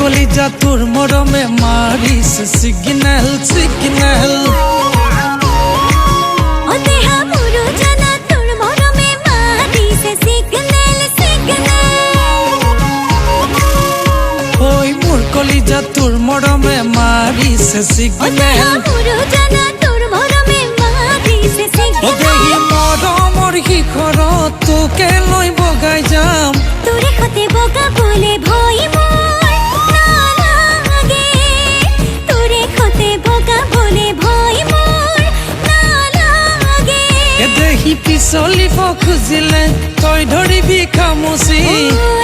কলিজা তোর মরমে মারিস সিগন্যাল সিগন্যাল ও দেহা মুরু জানা তোর মরমে মারিস সিগন্যাল সিগন্যাল ওই মোর কলিজা তোর মরমে মারিস সিগন্যাল মুরু জানা তোর মরমে মারিস সিগন্যাল ও দেহি মরমর শিখর তোকে লৈ বগাই যাম তোরে হতে বগা বলে ভয় পিছলিব খুজিলে তই ধৰিবি খামুচি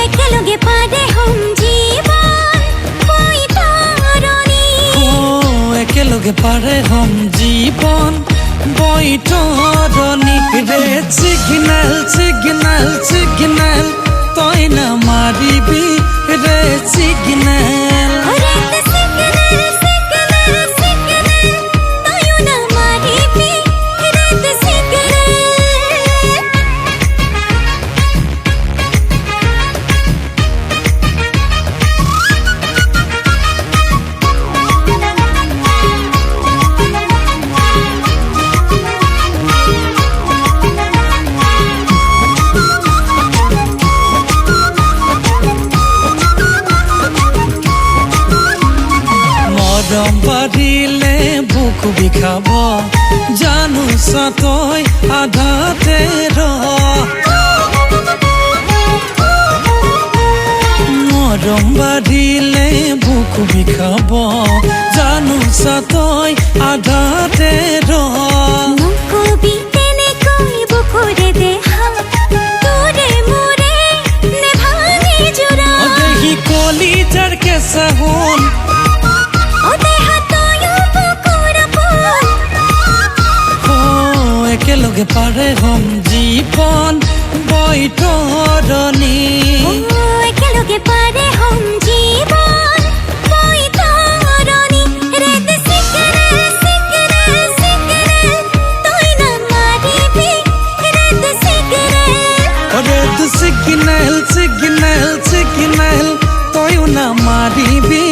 একেলগে পাদে হম জীবন বৈতৰণী একেলগে পাৰে হম জীবন বৈতৰণী ৰেড চিগনেল চিগনেল চিগনেল তই না মাৰিবি ৰেড চিগনেল মৰম বাঢ়িলে বুক বিষাব জানো তই আধাতে মৰম বাঢ়িলে বুক বিষাব জানো তই আধাতে নকবি তেনেকৈ বুকুৰে দেহা তোৰে মোৰে নেভাঙে জোৰা দেহি কলিজাৰ কেঁচা সোণ একেলগে পাৰে হম জীবন বৈতৰণী একেলগে পাৰে হম জীবন বৈতৰণী ৰেড চিগনেল চিগনেল চিগনেল তই না মাৰিবি ৰেড চিগনেল চিগনেল চিগনেল তইও না মাৰিবি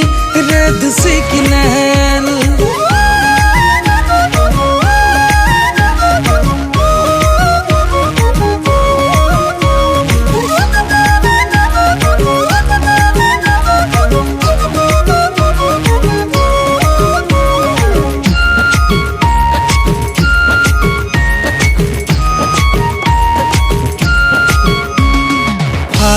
ৰেড চিগনেল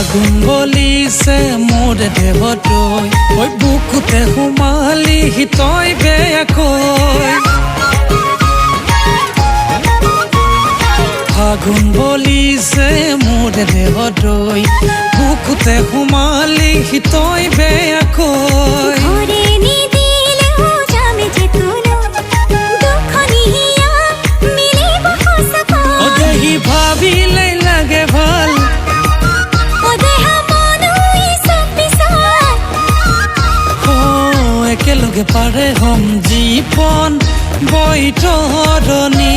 ফাগুন বলিছে মোৰ দেহতৈ ঐ বুকুতে সোমালি তই বেয়াকৈ ফাগুন বলিছে মোৰ দেহতৈ বুকুতে সোমালি তই বেয়াকৈ দেহি ভাবিলে লাগে ভাল একেলগে পাৰে হম জীবন বৈতৰণী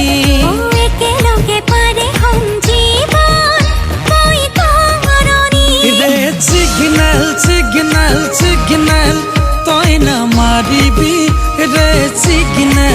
একেলগে পাৰে হম জীবন বৈতৰণী ৰেড চিগনেল চিগনেল চিগনেল তই না মাৰিবি ৰেড চিগনেল